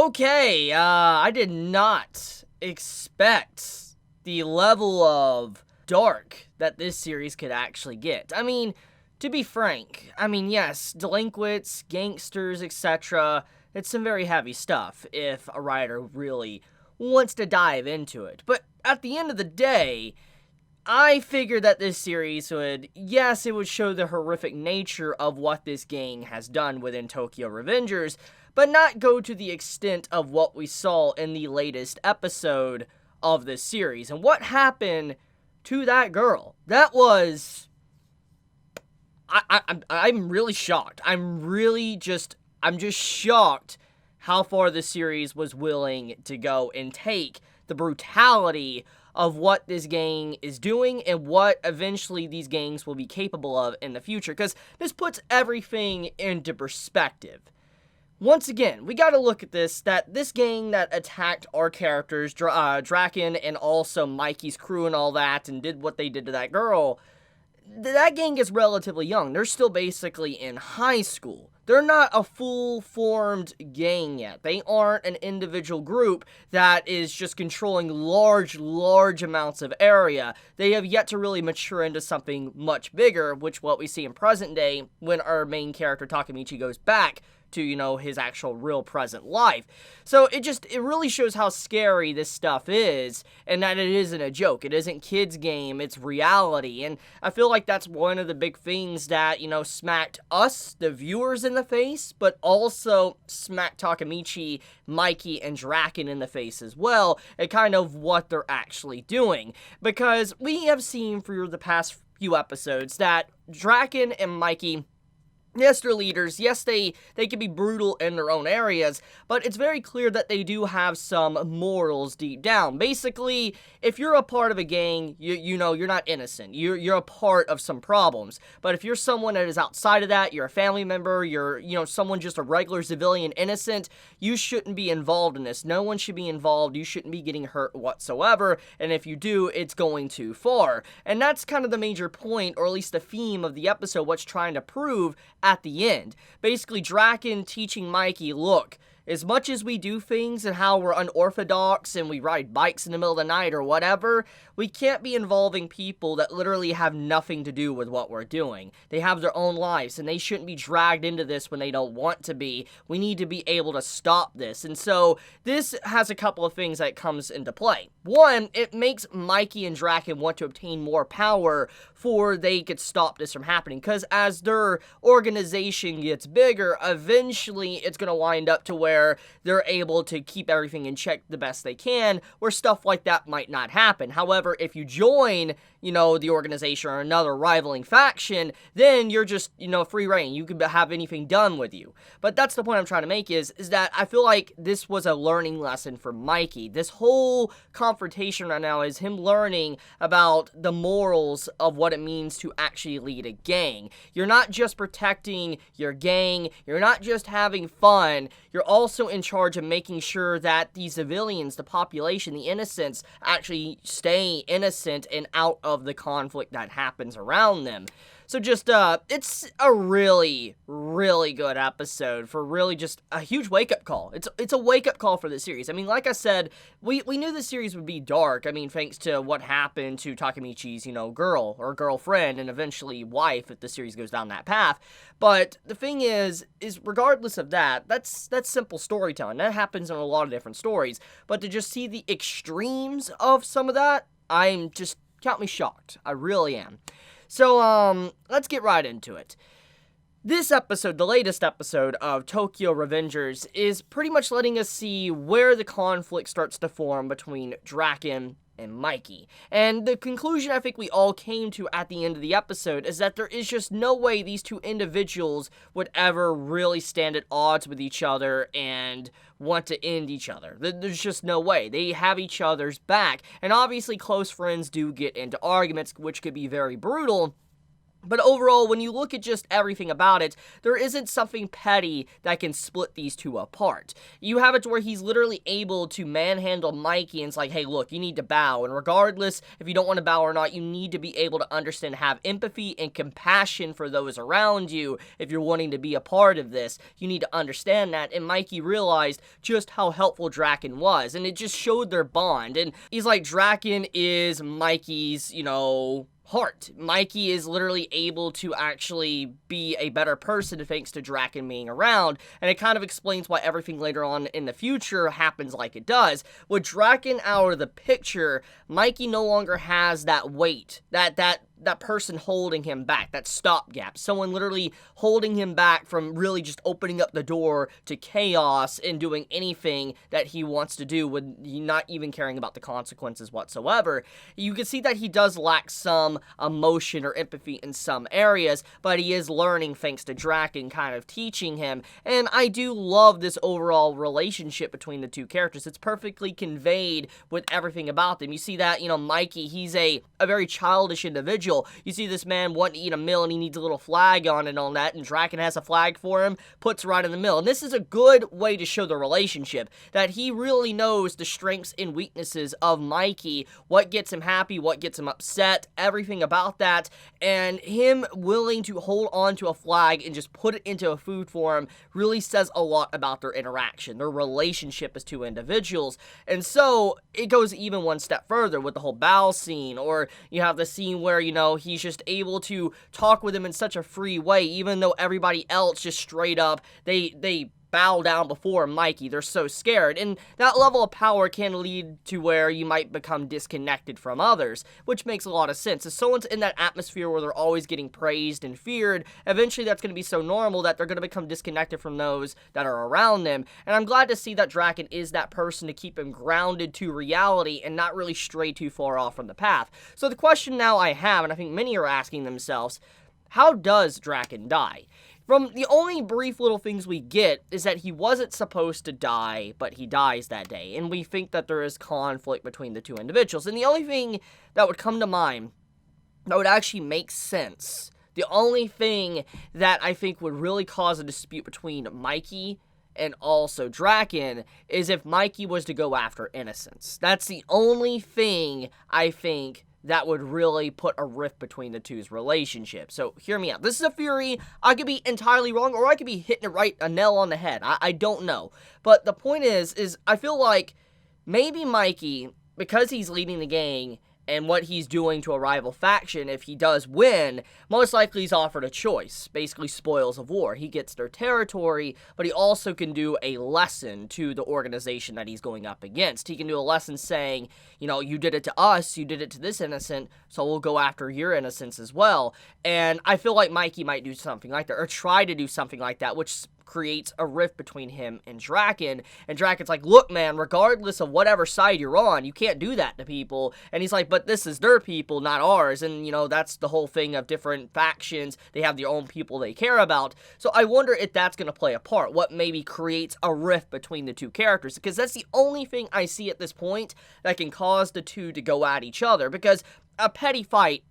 Okay, I did not expect the level of dark that this series could actually get. I mean, to be frank, yes, delinquents, gangsters, etc., it's some very heavy stuff if a writer really wants to dive into it. But at the end of the day, I figured that this series would, yes, it would show the horrific nature of what this gang has done within Tokyo Revengers, but not go to the extent of what we saw in the latest episode of this series. And what happened to that girl? That was... I'm really shocked. I'm just shocked how far the series was willing to go and take the brutality of what this gang is doing and what eventually these gangs will be capable of in the future, because this puts everything into perspective. Once again, we gotta look at this gang that attacked our characters, Draken and also Mikey's crew and all that, and did what they did to that girl, that gang is relatively young. They're still basically in high school. They're not a full-formed gang yet. They aren't an individual group that is just controlling large amounts of area. They have yet to really mature into something much bigger, which what we see in present day when our main character Takemichi goes back to, his actual real present life. So it really shows how scary this stuff is, and that it isn't a joke. It isn't kids' game, it's reality. And I feel like that's one of the big things that, smacked us, the viewers, in the face, but also smacked Takemichi, Mikey, and Draken in the face as well, and kind of what they're actually doing. Because we have seen through the past few episodes that Draken and Mikey, yes, they're leaders. Yes, they can be brutal in their own areas, but it's very clear that they do have some morals deep down. Basically, if you're a part of a gang, you're not innocent. You're a part of some problems. But if you're someone that is outside of that, you're a family member, you're, someone just a regular civilian innocent, you shouldn't be involved in this. No one should be involved. You shouldn't be getting hurt whatsoever. And if you do, it's going too far. And that's kind of the major point, or at least the theme of the episode, what's trying to prove at the end. Basically, Draken teaching Mikey, look, as much as we do things and how we're unorthodox and we ride bikes in the middle of the night or whatever, we can't be involving people that literally have nothing to do with what we're doing. They have their own lives and they shouldn't be dragged into this when they don't want to be. We need to be able to stop this. And so this has a couple of things that comes into play. One, it makes Mikey and Draken want to obtain more power for they could stop this from happening, because as their organization gets bigger, eventually it's going to wind up to where they're able to keep everything in check the best they can, where stuff like that might not happen. However, if you join, the organization or another rivaling faction, then you're just, free reign. You can have anything done with you. But that's the point I'm trying to make is that I feel like this was a learning lesson for Mikey. This whole confrontation right now is him learning about the morals of what it means to actually lead a gang. You're not just protecting your gang, you're not just having fun, you're also in charge of making sure that the civilians, the population, the innocents, actually stay innocent and out of the conflict that happens around them. So just, it's a really, really good episode for really just a huge wake-up call. It's a wake-up call for the series. Like I said, we knew the series would be dark, thanks to what happened to Takemichi's, girl or girlfriend and eventually wife if the series goes down that path. But the thing is regardless of that, that's simple storytelling. That happens in a lot of different stories. But to just see the extremes of some of that, count me shocked. I really am. So, let's get right into it. This episode, the latest episode of Tokyo Revengers, is pretty much letting us see where the conflict starts to form between Draken and Mikey. And the conclusion I think we all came to at the end of the episode is that there is just no way these two individuals would ever really stand at odds with each other and want to end each other. There's just no way. They have each other's back. And obviously close friends do get into arguments, which could be very brutal. But overall, when you look at just everything about it, there isn't something petty that can split these two apart. You have it to where he's literally able to manhandle Mikey, and it's like, hey, look, you need to bow. And regardless if you don't want to bow or not, you need to be able to understand, have empathy and compassion for those around you. If you're wanting to be a part of this, you need to understand that. And Mikey realized just how helpful Draken was, and it just showed their bond. And he's like, Draken is Mikey's, heart. Mikey is literally able to actually be a better person thanks to Draken being around, and it kind of explains why everything later on in the future happens like it does. With Draken out of the picture, Mikey no longer has that weight, that person holding him back, that stopgap, someone literally holding him back from really just opening up the door to chaos and doing anything that he wants to do with not even caring about the consequences whatsoever. You can see that he does lack some emotion or empathy in some areas, but he is learning thanks to Draken kind of teaching him, and I do love this overall relationship between the two characters. It's perfectly conveyed with everything about them. You see that, Mikey, he's a very childish individual. You see this man wanting to eat a meal and he needs a little flag on it on that, and Draken has a flag for him, puts right in the middle. And this is a good way to show the relationship, that he really knows the strengths and weaknesses of Mikey, what gets him happy, what gets him upset, everything about that, and him willing to hold on to a flag and just put it into a food form really says a lot about their interaction, their relationship as two individuals. And so it goes even one step further with the whole bow scene, or you have the scene where, he's just able to talk with him in such a free way, even though everybody else just straight up, they bow down before Mikey. They're so scared, and that level of power can lead to where you might become disconnected from others, which makes a lot of sense. If someone's in that atmosphere where they're always getting praised and feared, eventually that's going to be so normal that they're going to become disconnected from those that are around them, and I'm glad to see that Draken is that person to keep him grounded to reality and not really stray too far off from the path. So the question now I have, and I think many are asking themselves, how does Draken die? From the only brief little things we get is that he wasn't supposed to die, but he dies that day, and we think that there is conflict between the two individuals. And the only thing that would come to mind that would actually make sense, the only thing that I think would really cause a dispute between Mikey and also Draken is if Mikey was to go after innocence. That's the only thing I think that would really put a rift between the two's relationship. So hear me out. This is a theory. I could be entirely wrong, or I could be hitting it a nail on the head. I don't know. But the point is I feel like maybe Mikey, because he's leading the gang and what he's doing to a rival faction, if he does win, most likely he's offered a choice, basically spoils of war. He gets their territory, but he also can do a lesson to the organization that he's going up against. He can do a lesson saying, you did it to us, you did it to this innocent, so we'll go after your innocence as well. And I feel like Mikey might do something like that, or try to do something like that, which creates a rift between him and Draken. And Draken's like, look, man, regardless of whatever side you're on, you can't do that to people. And he's like, but this is their people, not ours. And, that's the whole thing of different factions. They have their own people they care about. So I wonder if that's going to play a part, what maybe creates a rift between the two characters, because that's the only thing I see at this point that can cause the two to go at each other. Because a petty fight,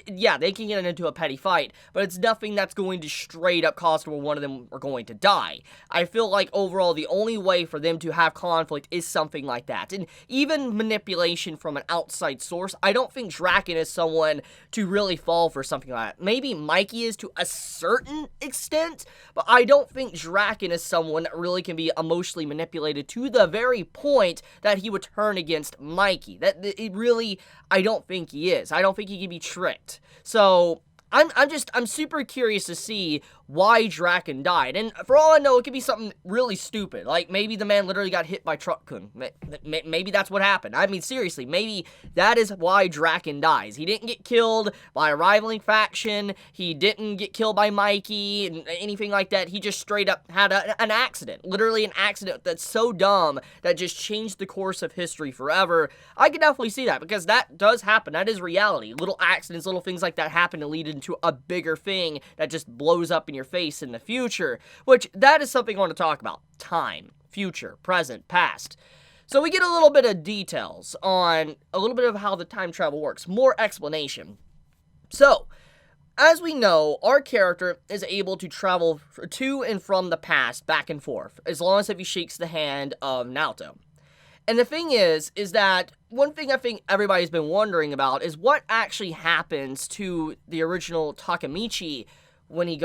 yeah, they can get into a petty fight, but it's nothing that's going to straight up cause where one of them are going to die. I feel like overall the only way for them to have conflict is something like that. And even manipulation from an outside source, I don't think Draken is someone to really fall for something like that. Maybe Mikey is to a certain extent, but I don't think Draken is someone that really can be emotionally manipulated to the very point that he would turn against Mikey. I don't think he is. I don't think he can be tricked. So I'm super curious to see why Draken died. And for all I know, it could be something really stupid. Like, maybe the man literally got hit by Truck-kun. Maybe that's what happened. I mean, seriously, maybe that is why Draken dies. He didn't get killed by a rivaling faction. He didn't get killed by Mikey and anything like that. He just straight up had an accident. Literally an accident that's so dumb that just changed the course of history forever. I can definitely see that, because that does happen. That is reality. Little accidents, little things like that happen to lead into a bigger thing that just blows up in your face in the future, which that is something I want to talk about. Time, future, present, past. So we get a little bit of details on a little bit of how the time travel works, more explanation. So as we know, our character is able to travel to and from the past, back and forth, as long as if he shakes the hand of Naoto. And the thing is that one thing I think everybody's been wondering about is what actually happens to the original Takemichi when he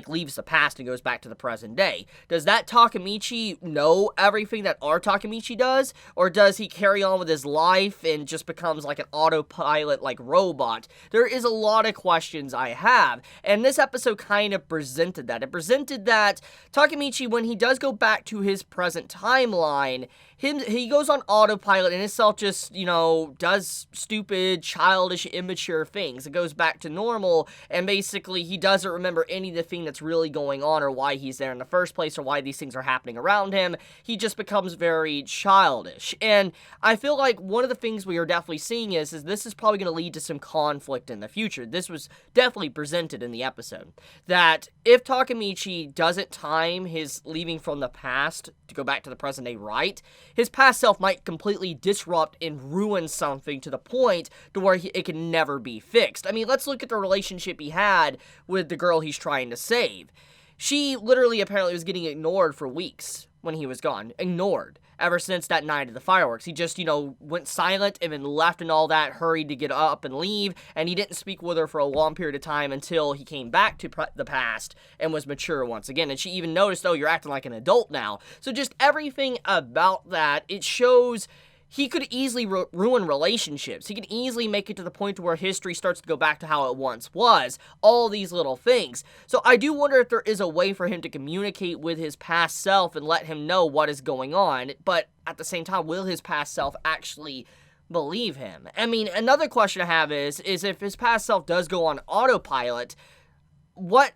leaves the past and goes back to the present day. Does that Takemichi know everything that our Takemichi does? Or does he carry on with his life and just becomes like an autopilot robot? There is a lot of questions I have, and this episode kind of presented that. It presented that Takemichi, when he does go back to his present timeline, he goes on autopilot and himself just, does stupid, childish, immature things. It goes back to normal, and basically he doesn't remember any of the thing that's really going on or why he's there in the first place or why these things are happening around him. He just becomes very childish. And I feel like one of the things we are definitely seeing is this is probably going to lead to some conflict in the future. This was definitely presented in the episode. That if Takemichi doesn't time his leaving from the past to go back to the present day right, his past self might completely disrupt and ruin something to the point to where it can never be fixed. I mean, let's look at the relationship he had with the girl he's trying to save. She literally apparently was getting ignored for weeks when he was gone. Ignored. Ever since that night of the fireworks. He just, went silent and then left and all that, hurried to get up and leave, and he didn't speak with her for a long period of time until he came back to the past and was mature once again. And she even noticed, oh, you're acting like an adult now. So just everything about that, it shows he could easily ruin relationships. He could easily make it to the point where history starts to go back to how it once was. All these little things. So I do wonder if there is a way for him to communicate with his past self and let him know what is going on. But at the same time, will his past self actually believe him? I mean, another question I have is if his past self does go on autopilot,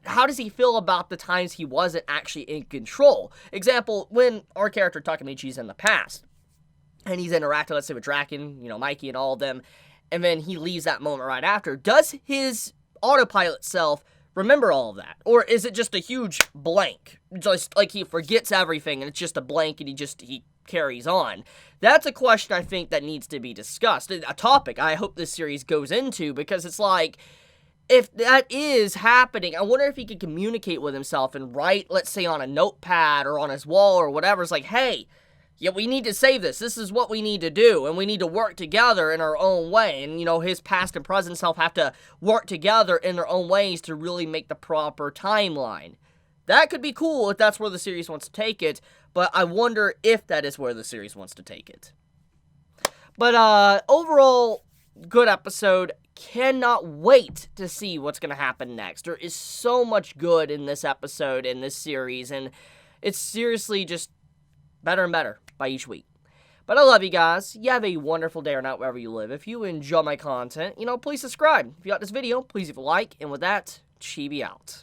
how does he feel about the times he wasn't actually in control? Example, when our character Takemichi's in the past, and he's interacting, let's say, with Draken, Mikey and all of them, and then he leaves that moment right after. Does his autopilot self remember all of that? Or is it just a huge blank? Just like he forgets everything, and it's just a blank, and he carries on. That's a question I think that needs to be discussed. A topic I hope this series goes into, because it's like, if that is happening, I wonder if he could communicate with himself and write, let's say, on a notepad or on his wall or whatever. It's like, hey, yeah, we need to save this. This is what we need to do, and we need to work together in our own way. And, his past and present self have to work together in their own ways to really make the proper timeline. That could be cool if that's where the series wants to take it, but I wonder if that is where the series wants to take it. But, overall, good episode. Cannot wait to see what's going to happen next. There is so much good in this episode, in this series, and it's seriously just better and better by each week. But I love you guys. You have a wonderful day or night wherever you live. If you enjoy my content, please subscribe. If you like this video, please leave a like. And with that, Chibi out.